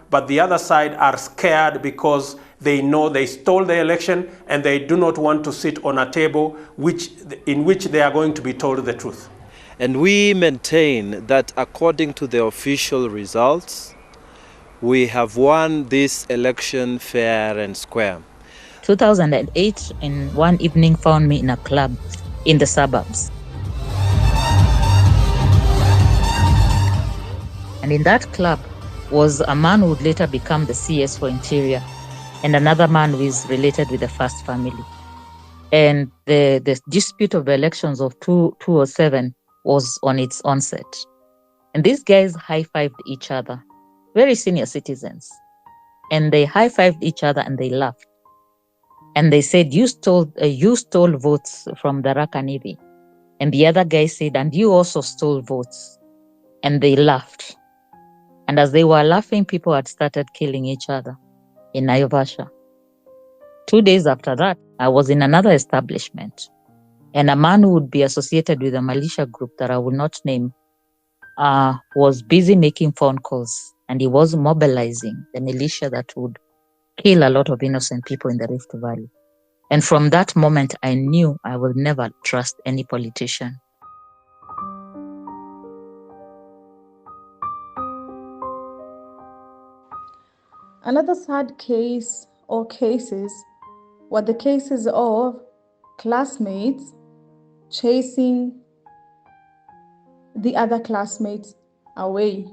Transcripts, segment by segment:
but the other side are scared because they know they stole the election and they do not want to sit on a table in which they are going to be told the truth. And we maintain that according to the official results, we have won this election fair and square. 2008, in one evening, found me in a club in the suburbs. And in that club was a man who would later become the CS for Interior, and another man who is related with the first family. And the dispute of the elections of 2007 was on its onset. And these guys high-fived each other, very senior citizens. And they high-fived each other and they laughed. And they said, you stole votes from the Rakanivi. And the other guy said, and you also stole votes. And they laughed. And as they were laughing, people had started killing each other in Naivasha. 2 days after that, I was in another establishment. And a man who would be associated with a militia group that I will not name was busy making phone calls. And he was mobilizing the militia that would kill a lot of innocent people in the Rift Valley. And from that moment, I knew I will never trust any politician. Another sad case or cases were the cases of classmates chasing the other classmates away.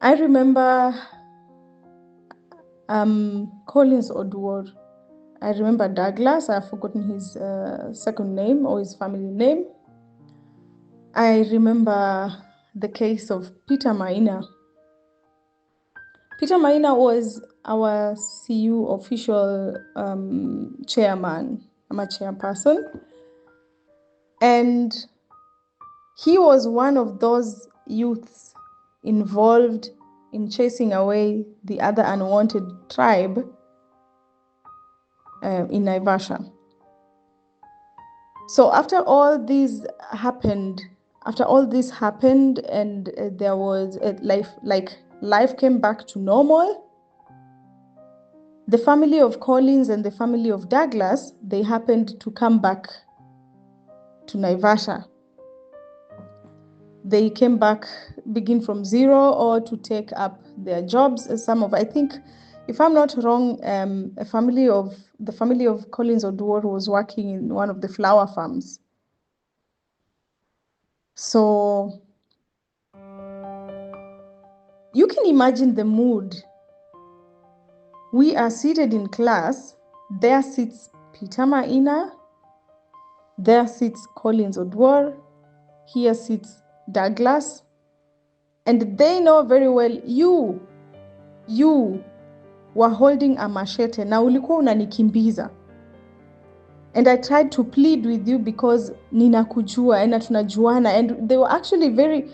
I remember Collins Oduor. I remember Douglas. I've forgotten his second name or his family name. I remember the case of Peter Maina. Peter Maina was our CU official chairman. I'm a chairperson. And he was one of those youths involved in chasing away the other unwanted tribe in Naivasha. So after all this happened, and there was life came back to normal, the family of Collins and the family of Douglas, they happened to come back to Naivasha. They came back, begin from zero, or to take up their jobs. I think, if I'm not wrong, the family of Collins Oduor was working in one of the flower farms. So you can imagine the mood. We are seated in class. There sits Peter Maina. There sits Collins Oduor. Here sits Douglas. And they know very well you were holding a machete na ulikuwa unanikimbiza. And I tried to plead with you because ninakujua and tunajuana, and they were actually very,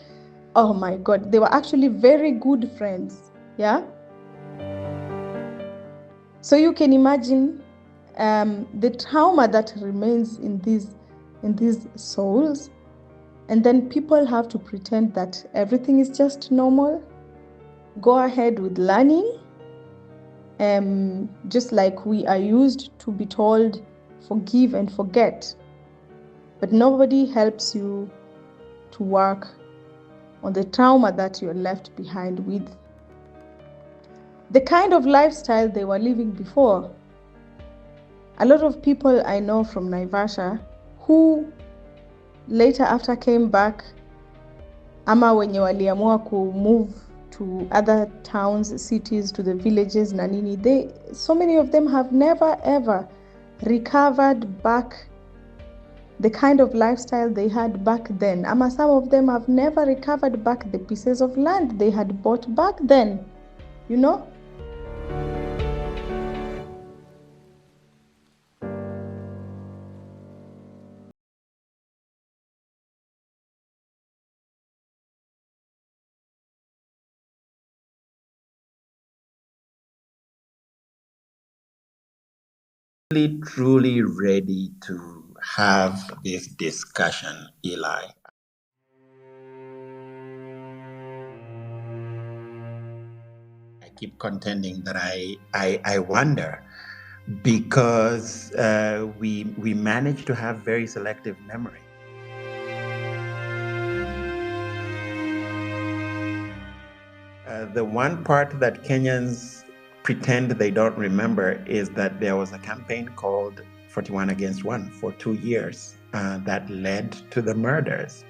oh my God, they were actually very good friends. Yeah. So you can imagine the trauma that remains in these souls. And then people have to pretend that everything is just normal. Go ahead with learning. Just like we are used to be told, forgive and forget. But nobody helps you to work on the trauma that you're left behind with. The kind of lifestyle they were living before. A lot of people I know from Naivasha who later after came back, ama wenye waliamua ku move to other towns, cities, to the villages na nini, so many of them have never ever recovered back the kind of lifestyle they had back then. Ama some of them have never recovered back the pieces of land they had bought back then, you know. Truly ready to have this discussion, Eli. keep contending that I wonder, because we manage to have very selective memory. The one part that Kenyans pretend they don't remember is that there was a campaign called 41 Against 1 for 2 years that led to the murders.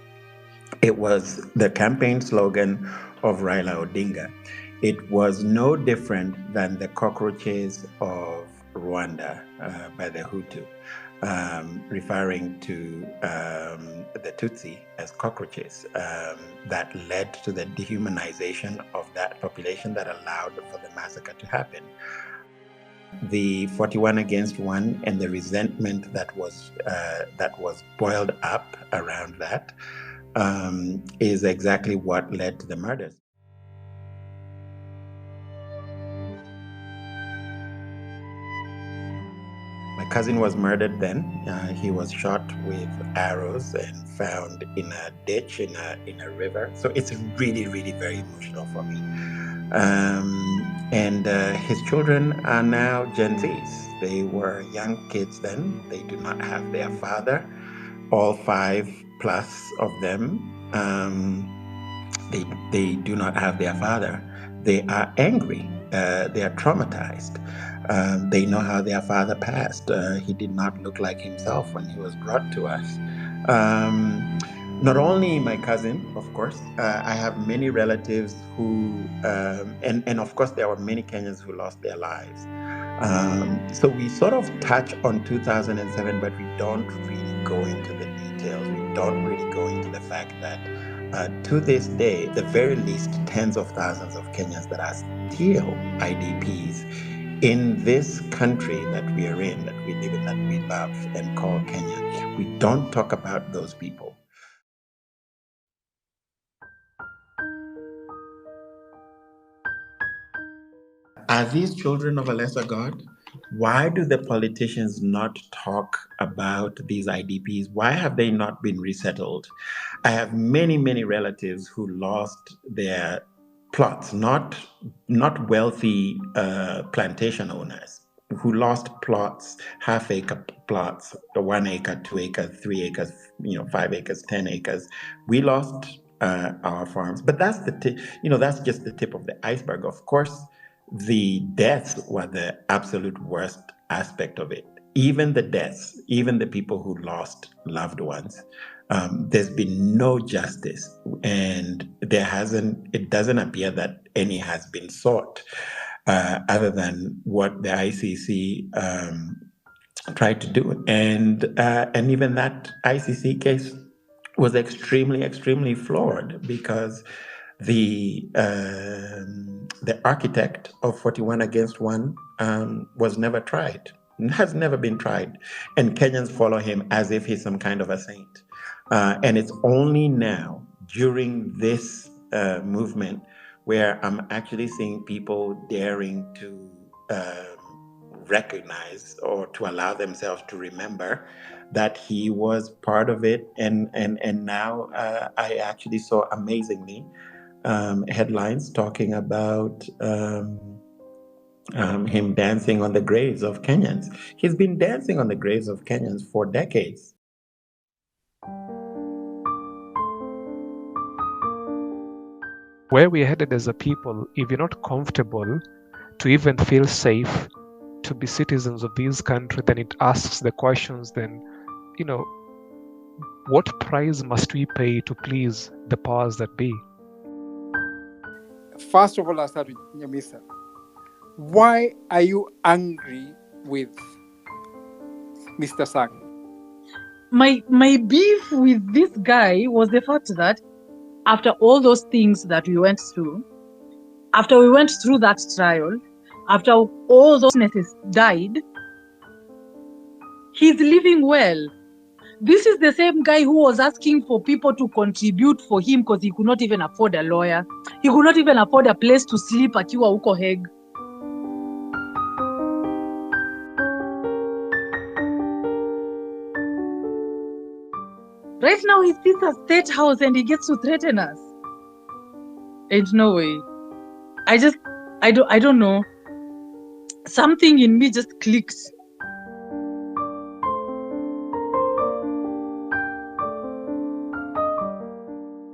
It was the campaign slogan of Raila Odinga. It was no different than the cockroaches of Rwanda by the Hutu, referring to the Tutsi as cockroaches. That led to the dehumanization of that population that allowed for the massacre to happen. The 41 Against 1 and the resentment that was boiled up around that is exactly what led to the murders. My cousin was murdered then. He was shot with arrows and found in a ditch in a river. So it's really, really very emotional for me. And his children are now Gen Zs. They were young kids then. They do not have their father. All 5+ of them, they do not have their father. They are angry. They are traumatized. They know how their father passed. He did not look like himself when he was brought to us. Not only my cousin, of course, I have many relatives who, and of course, there were many Kenyans who lost their lives. So we sort of touch on 2007, but we don't really go into the details. We don't really go into the fact that to this day, the very least tens of thousands of Kenyans that are still IDPs in this country that we are in, that we live in, that we love and call Kenya. We don't talk about those people. Are these children of a lesser God? Why do the politicians not talk about these IDPs? Why have they not been resettled? I have many, many relatives who lost their plots, not wealthy plantation owners, who lost plots, half-acre plots, 1 acre, 2 acres, 3 acres, 5 acres, 10 acres. We lost our farms, but that's that's just the tip of the iceberg. Of course, the deaths were the absolute worst aspect of it. Even the deaths, even the people who lost loved ones, there's been no justice, and it doesn't appear that any has been sought, other than what the ICC tried to do. And even that ICC case was extremely, extremely flawed, because the architect of 41 Against 1 was never tried, has never been tried, and Kenyans follow him as if he's some kind of a saint. And it's only now, during this movement, where I'm actually seeing people daring to recognize, or to allow themselves to remember, that he was part of it. And now I actually saw, amazingly, headlines talking about him dancing on the graves of Kenyans. He's been dancing on the graves of Kenyans for decades. Where we're headed as a people, if you're not comfortable to even feel safe to be citizens of this country, then it asks the questions, then, what price must we pay to please the powers that be? First of all, I'll start with Nyamisa. Why are you angry with Mr. Sang? My beef with this guy was the fact that after all those things that we went through, after we went through that trial, after all those witnesses died, he's living well. This is the same guy who was asking for people to contribute for him because he could not even afford a lawyer. He could not even afford a place to sleep akiwa huko Hague. Right now he sits at State House and he gets to threaten us. Ain't no way. I don't know. Something in me just clicked.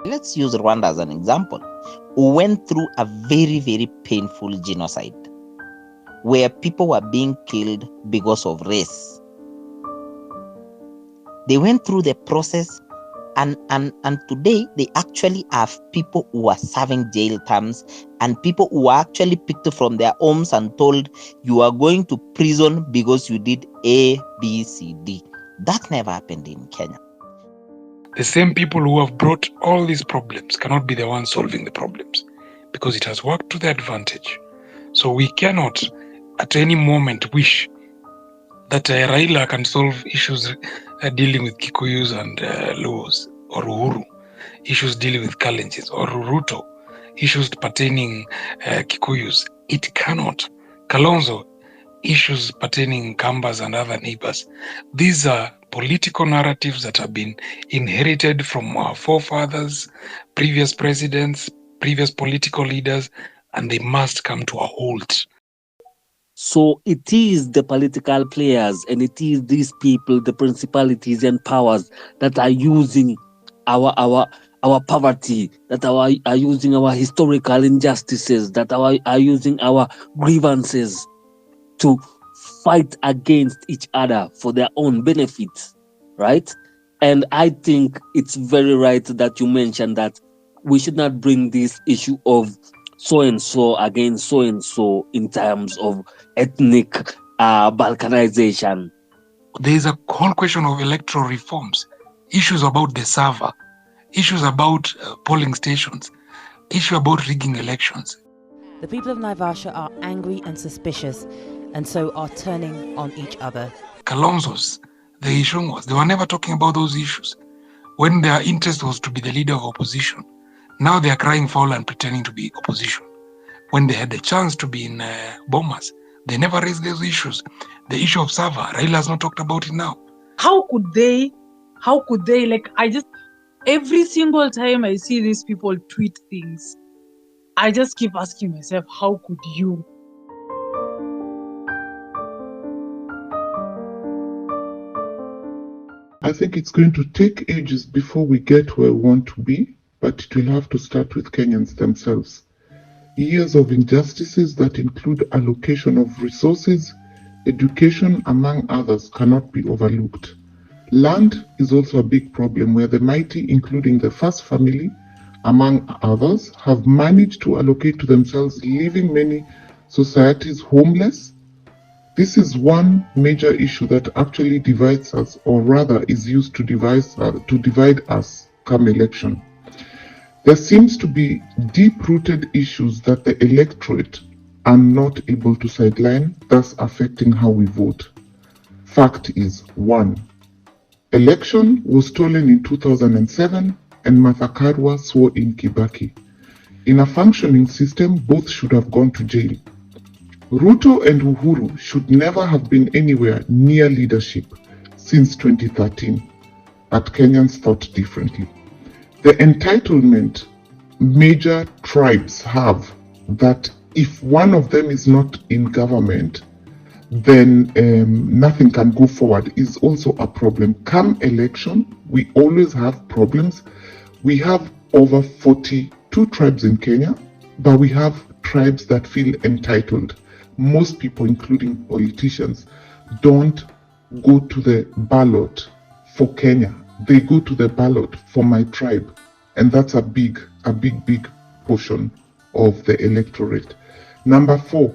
Let's use Rwanda as an example. We went through a very, very painful genocide where people were being killed because of race. They went through the process, and today they actually have people who are serving jail terms and people who are actually picked from their homes and told, you are going to prison because you did A, B, C, D. That never happened in Kenya. The same people who have brought all these problems cannot be the ones solving the problems because it has worked to their advantage. So we cannot at any moment wish that Raila can solve issues dealing with Kikuyus and Luos, or Uhuru, issues dealing with Kalenjins, or Ruto, issues pertaining Kikuyus. It cannot. Kalonzo, issues pertaining Kambas and other neighbors. These are political narratives that have been inherited from our forefathers, previous presidents, previous political leaders, and they must come to a halt. So it is the political players and it is these people, the principalities and powers that are using our poverty, that are using our historical injustices, that are using our grievances to fight against each other for their own benefits, right? And I think it's very right that you mentioned that we should not bring this issue of so-and-so against so-and-so in terms of ethnic balkanization. There is a whole question of electoral reforms, issues about the server, issues about polling stations, issue about rigging elections. The people of Naivasha are angry and suspicious, and so are turning on each other. Kalonzo's, the issue was, they were never talking about those issues. When their interest was to be the leader of opposition, now they are crying foul and pretending to be opposition. When they had the chance to be in Bomas, they never raised those issues. The issue of Sava, Raila has not talked about it now. How could they, like, every single time I see these people tweet things, I just keep asking myself, how could you? I think it's going to take ages before we get where we want to be, but it will have to start with Kenyans themselves. Years of injustices that include allocation of resources, education, among others, cannot be overlooked. Land is also a big problem where the mighty, including the first family, among others, have managed to allocate to themselves, leaving many societies homeless. This is one major issue that actually divides us, or rather is used to divide us come election. There seems to be deep-rooted issues that the electorate are not able to sideline, thus affecting how we vote. Fact is, 1. Election was stolen in 2007 and Martha Karua swore in Kibaki. In a functioning system, both should have gone to jail. Ruto and Uhuru should never have been anywhere near leadership since 2013, but Kenyans thought differently. The entitlement major tribes have that if one of them is not in government, then nothing can go forward is also a problem. Come election, we always have problems. We have over 42 tribes in Kenya, but we have tribes that feel entitled. Most people, including politicians, don't go to the ballot for Kenya. They go to the ballot for my tribe. And that's a big portion of the electorate. Number 4,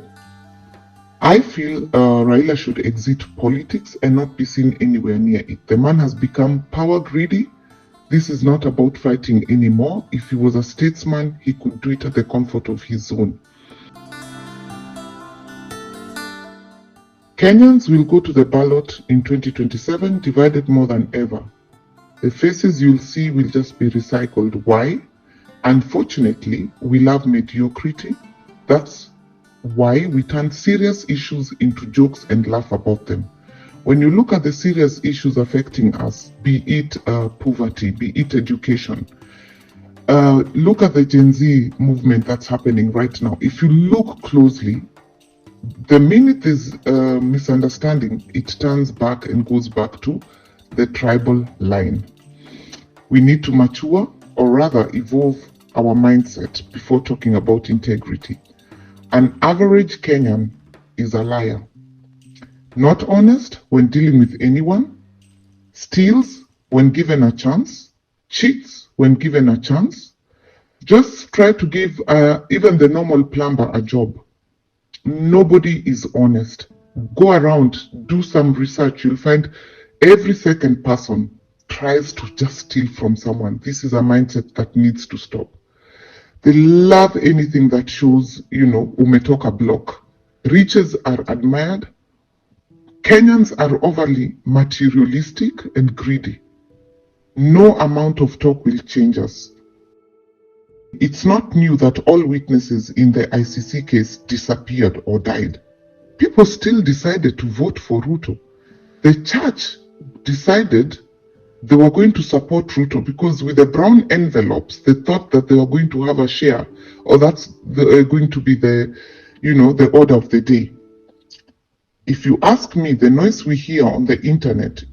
I feel Raila should exit politics and not be seen anywhere near it. The man has become power greedy. This is not about fighting anymore. If he was a statesman, he could do it at the comfort of his zone. Kenyans will go to the ballot in 2027 divided more than ever. The faces you'll see will just be recycled. Why? Unfortunately, we love mediocrity. That's why we turn serious issues into jokes and laugh about them. When you look at the serious issues affecting us, be it poverty, be it education, Look at the Gen Z movement that's happening right now. If you look closely, the minute there's misunderstanding, it turns back and goes back to the tribal line. We need to mature, or rather evolve our mindset before talking about integrity. An average Kenyan is a liar. Not honest when dealing with anyone, steals when given a chance, cheats when given a chance. Just try to give even the normal plumber a job. Nobody is honest. Go around, do some research. You'll find every second person tries to just steal from someone. This is a mindset that needs to stop. They love anything that shows, umetoka block. Riches are admired. Kenyans are overly materialistic and greedy. No amount of talk will change us. It's not new that all witnesses in the ICC case disappeared or died. People still decided to vote for Ruto. The church decided they were going to support Ruto because with the brown envelopes, they thought that they were going to have a share, or that's going to be the order of the day. If you ask me, the noise we hear on the internet